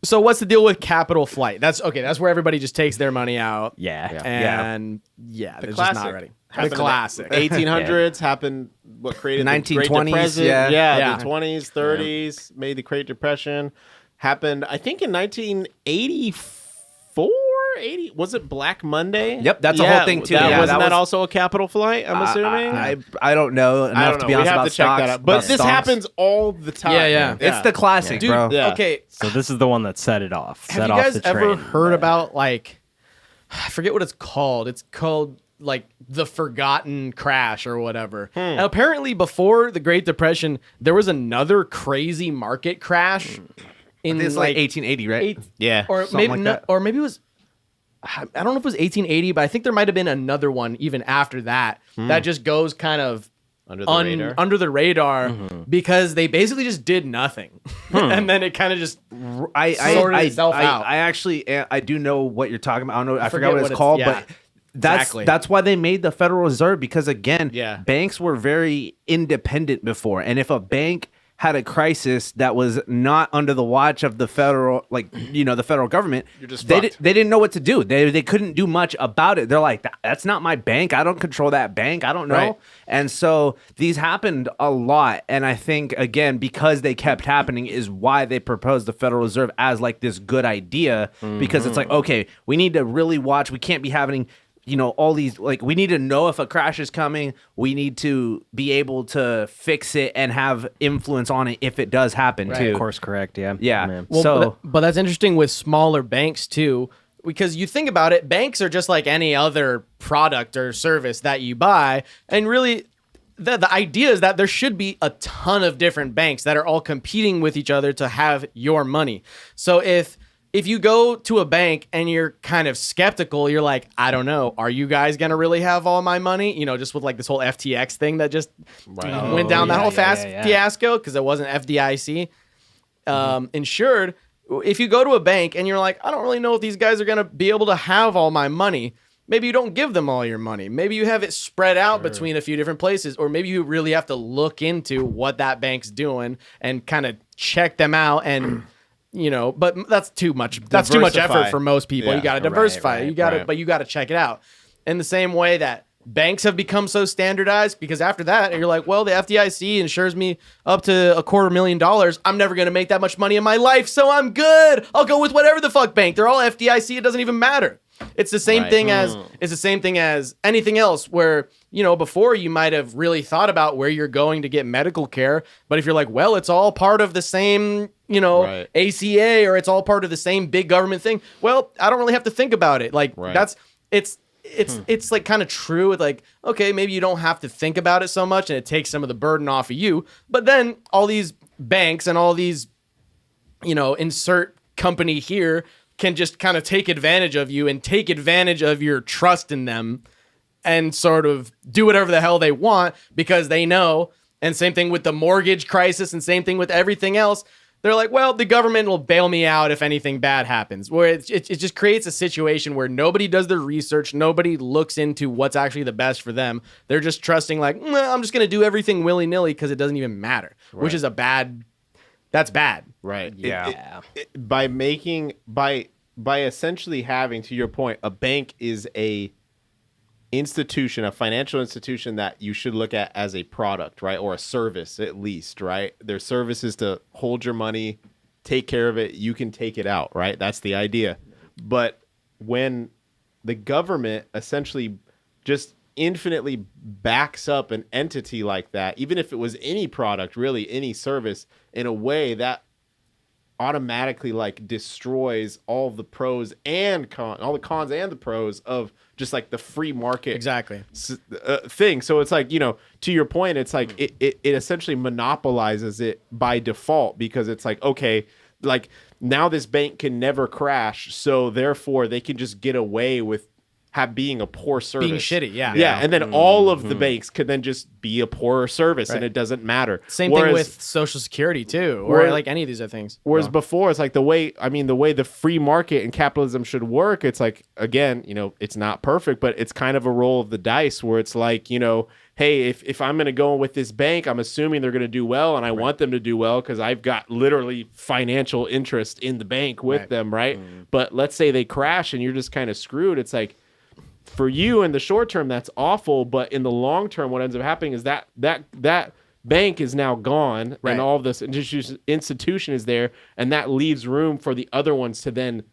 So what's the deal with capital flight? That's where everybody just takes their money out. Yeah. And they're just not ready. The classic. 1800s happened. What created 1920s, the Great Depression? Yeah. The 20s, 30s made the Great Depression. Happened, I think, in 1984, 80. Was it Black Monday? Yep, that's a whole thing too. Wasn't that also a capital flight? I'm assuming. I don't know enough to be honest we have about to check stocks, that out. But this happens all the time. Yeah. It's the classic, Dude, bro. Yeah. Okay. So this is the one that set it off. Have you guys ever heard about, like, I forget what it's called. It's called, like, the Forgotten Crash or whatever. And apparently before the Great Depression, there was another crazy market crash in It's like 1880, right? Yeah. or something maybe like that. or maybe it was, I don't know if it was 1880, but I think there might have been another one even after that that just goes kind of under the radar because they basically just did nothing. And then it kind of just sorted itself out. I actually I do know what you're talking about. I don't know. I forgot what it's it's- called, yeah. but that's why they made the Federal Reserve, because again, banks were very independent before, and if a bank had a crisis that was not under the watch of the federal, the federal government, they didn't know what to do. They couldn't do much about it. They're like, that's not my bank. I don't control that bank. I don't know. Right. And so these happened a lot. And I think, again, because they kept happening is why they proposed the Federal Reserve as like this good idea, because it's like, okay, we need to really watch. We can't be having all these, like, we need to know if a crash is coming. We need to be able to fix it and have influence on it if it does happen too. Of course, correct. Yeah. Yeah. Man. Well, but that's interesting with smaller banks too, because you think about it, banks are just like any other product or service that you buy, and really the idea is that there should be a ton of different banks that are all competing with each other to have your money. So if you go to a bank and you're kind of skeptical, you're like, I don't know, are you guys going to really have all my money? Just with like this whole FTX thing that just went down that whole fiasco because it wasn't FDIC insured. If you go to a bank and you're like, I don't really know if these guys are going to be able to have all my money, maybe you don't give them all your money. Maybe you have it spread out between a few different places, or maybe you really have to look into what that bank's doing and kind of check them out and... but that's too much. That's too much effort for most people. You got to diversify. You got to, but you got to check it out. In the same way that banks have become so standardized, because after that, you're like, well, the FDIC insures me up to $250,000. I'm never going to make that much money in my life, so I'm good. I'll go with whatever the fuck bank. They're all FDIC. It doesn't even matter. It's the same thing as anything else where, before you might have really thought about where you're going to get medical care. But if you're like, well, it's all part of the same, ACA, or it's all part of the same big government thing. Well, I don't really have to think about it. Like it's like kind of true with like, okay, maybe you don't have to think about it so much and it takes some of the burden off of you. But then all these banks and all these, insert company here can just kind of take advantage of you and take advantage of your trust in them and sort of do whatever the hell they want because they know. And same thing with the mortgage crisis and same thing with everything else. They're like, well, the government will bail me out if anything bad happens. Where it just creates a situation where nobody does their research. Nobody looks into what's actually the best for them. They're just trusting like, I'm just going to do everything willy-nilly because it doesn't even matter, which is that's bad. Right. Yeah. By essentially having, to your point, a bank is a financial institution that you should look at as a product, right? Or a service at least, right? Their service is to hold your money, take care of it. You can take it out, right? That's the idea. But when the government essentially just infinitely backs up an entity like that, even if it was any product, really any service, in a way that automatically like destroys all the pros and all the cons and the pros of just like the free market thing. So it's like, to your point, it's like it essentially monopolizes it by default because it's like, okay, like now this bank can never crash, so therefore they can just get away with being a poor service. Being shitty, yeah. Yeah, and then all of the banks could then just be a poorer service, and it doesn't matter. Same thing with Social Security, too, or like any of these other things. Whereas before, it's like the way the free market and capitalism should work, it's like, again, it's not perfect, but it's kind of a roll of the dice where it's like, hey, if I'm going to go with this bank, I'm assuming they're going to do well, and I want them to do well because I've got literally financial interest in the bank with them, right? But let's say they crash and you're just kind of screwed. It's like, for you in the short term, that's awful, but in the long term, what ends up happening is that bank is now gone, and all of this institution is there, and that leaves room for the other ones to then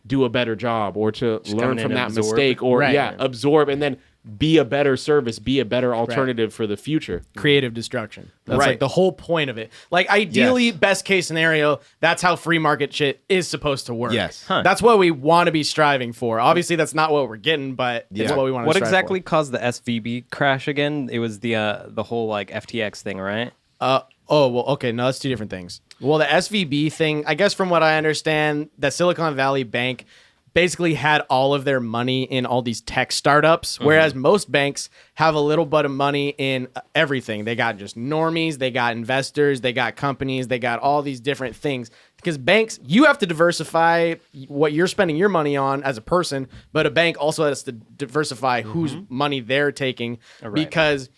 do a better job or to learn from that mistake or absorb and then be a better service, be a better alternative for the future. Creative destruction. That's like the whole point of it. Like ideally, best case scenario, that's how free market shit is supposed to work. Yes. That's what we want to be striving for. Obviously, that's not what we're getting, but it's what we want to What strive exactly for. caused the SVB crash again? It was the whole like FTX thing, right? Oh, well, okay. No, that's two different things. Well, the SVB thing, I guess from what I understand, the Silicon Valley Bank basically had all of their money in all these tech startups, whereas most banks have a little bit of money in everything. They got just normies, they got investors, they got companies, they got all these different things. Because banks, you have to diversify what you're spending your money on as a person, but a bank also has to diversify whose money they're taking. Because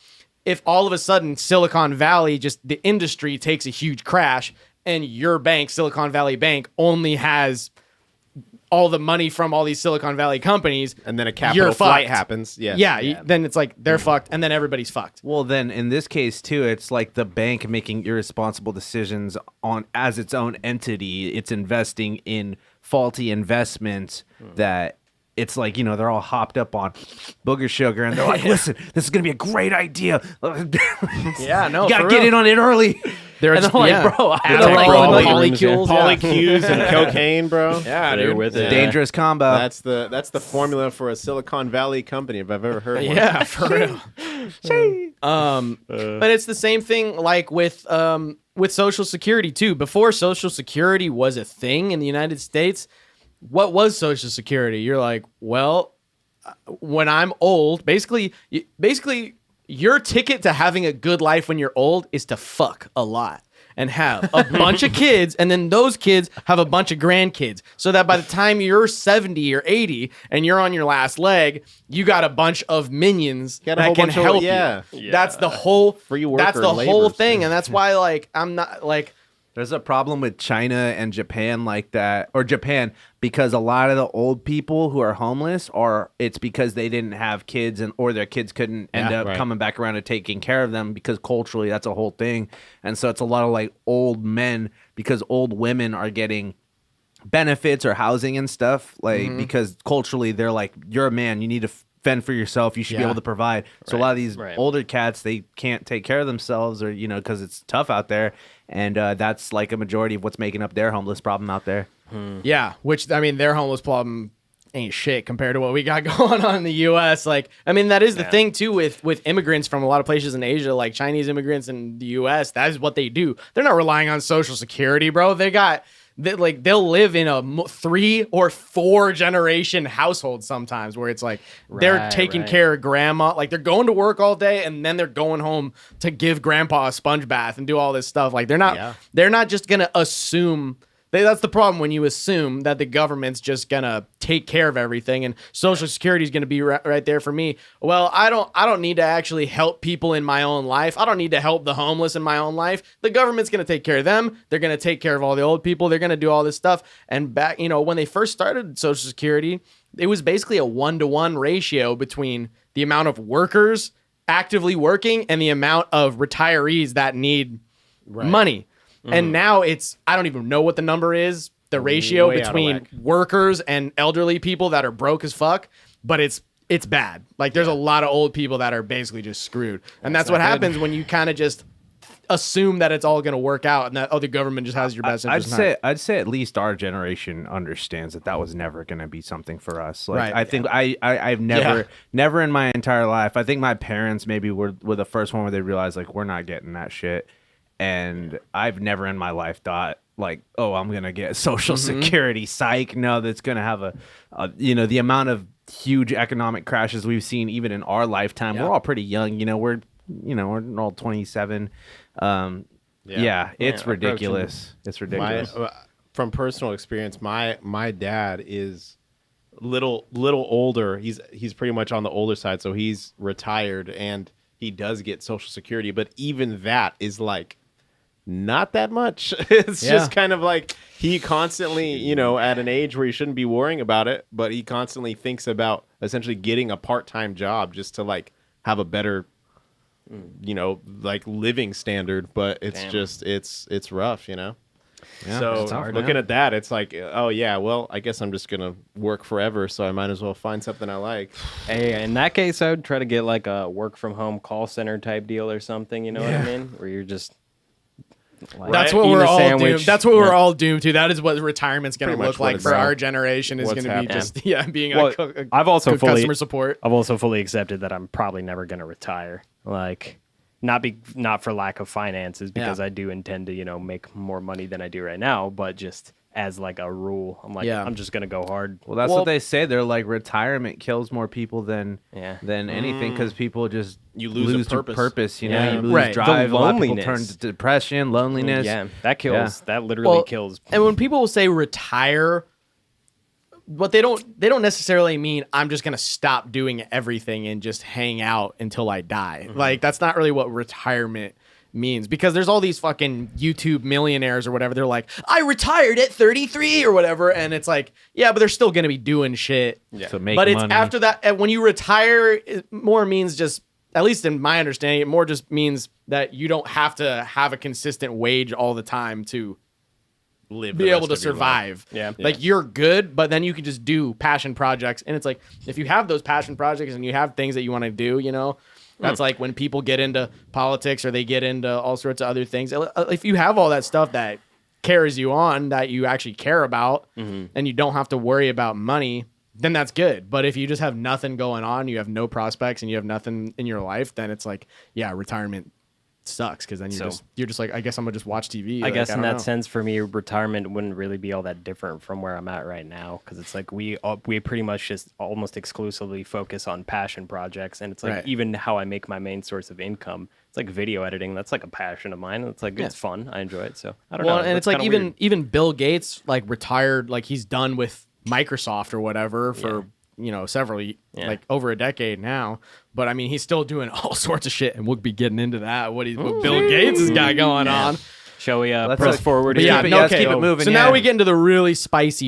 if all of a sudden Silicon Valley, just the industry takes a huge crash, and your bank, Silicon Valley Bank, only has all the money from all these Silicon Valley companies, And then a capital flight happens. Then it's like they're fucked, and then everybody's fucked. Well, then in this case too, it's like the bank making irresponsible decisions on as its own entity. It's investing in faulty investments that it's like, you know, they're all hopped up on booger sugar, and they're like, listen, this is gonna be a great idea. Yeah, no, you gotta for get real. in on it early. They're And just, I'm like, bro, I Adderall don't and like polycules, Polycues and cocaine, bro. Yeah, They're dude. with it. dangerous combo. That's the formula for a Silicon Valley company if I've ever heard one. Yeah, for real. But it's the same thing like with Social Security too. Before Social Security was a thing in the United States, what was Social Security? You're like, well, when I'm old, basically your ticket to having a good life when you're old is to fuck a lot and have a bunch of kids, and then those kids have a bunch of grandkids, so that by the time you're 70 or 80 and you're on your last leg, you got a bunch of minions Got a that whole can bunch of- help yeah. you. That's the whole Free worker That's the whole laborers. thing, and that's why like I'm not like. There's a problem with China and Japan like that, or Japan, because a lot of the old people who are homeless it's because they didn't have kids or their kids couldn't end up coming back around and taking care of them, because culturally that's a whole thing. And so it's a lot of like old men, because old women are getting benefits or housing and stuff, like because culturally they're like, you're a man, you need to fend for yourself, you should be able to provide. So a lot of these older cats, they can't take care of themselves, or you know, because it's tough out there, and that's like a majority of what's making up their homeless problem out there. Yeah, which I mean, their homeless problem ain't shit compared to what we got going on in the U.S. Like, I mean, that is the thing too with immigrants from a lot of places in Asia, like Chinese immigrants in the U.S. That is what they do. They're not relying on Social Security, bro. They'll live in a 3 or 4 generation household sometimes, where it's like they're taking care of grandma, like they're going to work all day and then they're going home to give grandpa a sponge bath and do all this stuff. Like they're not just gonna assume. That's the problem when you assume that the government's just gonna take care of everything and Social Security is gonna be right there for me. Well, I don't need to actually help people in my own life. I don't need to help the homeless in my own life. The government's gonna take care of them. They're gonna take care of all the old people. They're gonna do all this stuff. And back, you know, when they first started Social Security, it was basically a 1-to-1 ratio between the amount of workers actively working and the amount of retirees that need money. And now I don't even know what the number is, the ratio Way out of between whack. workers and elderly people that are broke as fuck, but it's bad. Like there's a lot of old people that are basically just screwed. And that's what happens when you kind of just assume that it's all going to work out and that the government just has your best interest. I'd say at least our generation understands that was never going to be something for us. Like Right. I think I've never in my entire life. I think my parents maybe were the first one where they realized like we're not getting that shit. And I've never in my life thought like, oh, I'm gonna get Social Security. Psych. No, that's gonna have a you know, the amount of huge economic crashes we've seen even in our lifetime. We're all pretty young. We're all 27. It's ridiculous. It's ridiculous. From personal experience, my dad is little older. He's pretty much on the older side, so he's retired, and he does get Social Security, but even that is like not that much. It's just kind of like he constantly, you know, at an age where he shouldn't be worrying about it, but he constantly thinks about essentially getting a part-time job just to like have a better, you know, like living standard. But it's just it's rough, you know. Yeah, So it's hard, looking at that, it's like, oh yeah, well, I guess I'm just gonna work forever, so I might as well find something I like. Hey, in that case, I would try to get like a work from home call center type deal or something. You know what I mean? Where you're just like, That's what eating we're a all sandwich. doomed. That's what we're all doomed to. That is what retirement's going Pretty to much look what like it's for like. our generation. Is What's going to be happening. just being Well, a I've also good fully customer support. I've also fully accepted that I'm probably never going to retire. Like, not for lack of finances, because I do intend to, you know, make more money than I do right now, but just as like a rule, I'm like, I'm just gonna go hard. Well, that's what they say. They're like, retirement kills more people than anything, because people just You lose a purpose. You know, Yeah. you lose Right. drive. The A lot of people turn loneliness. to depression, loneliness. Yeah, that kills. That literally kills. And when people say retire, what they don't necessarily mean I'm just gonna stop doing everything and just hang out until I die. Like that's not really what retirement means, because there's all these fucking YouTube millionaires or whatever. They're like, I retired at 33 or whatever, and it's like, yeah, but they're still gonna be doing shit. To make But it's money. after that, when you retire, it more means just, at least in my understanding, it more just means that you don't have to have a consistent wage all the time to Live be the able rest to of your life. survive. Yeah. Like you're good, but then you can just do passion projects. And it's like, if you have those passion projects and you have things that you want to do, you know, that's like when people get into politics or they get into all sorts of other things. If you have all that stuff that carries you on, that you actually care about, and you don't have to worry about money, then that's good. But if you just have nothing going on, you have no prospects and you have nothing in your life, then it's like, yeah, retirement sucks, because then you're just like, I guess I'm gonna just watch TV. I Like, guess in don't that know. sense, for me, retirement wouldn't really be all that different from where I'm at right now, because it's like we pretty much just almost exclusively focus on passion projects, and it's like Right. even how I make my main source of income, it's like video editing. That's like a passion of mine. It's like it's fun. I enjoy it. So I don't know. And That's it's like kinda weird. even Bill Gates like retired, like he's done with Microsoft or whatever for several like over a decade now. But I mean, he's still doing all sorts of shit, and we'll be getting into that. What Bill Gates has got going on. Shall we Let's press forward? But here? yeah, keep it- no, let's okay. keep it moving, So yeah. now we get into the really spicy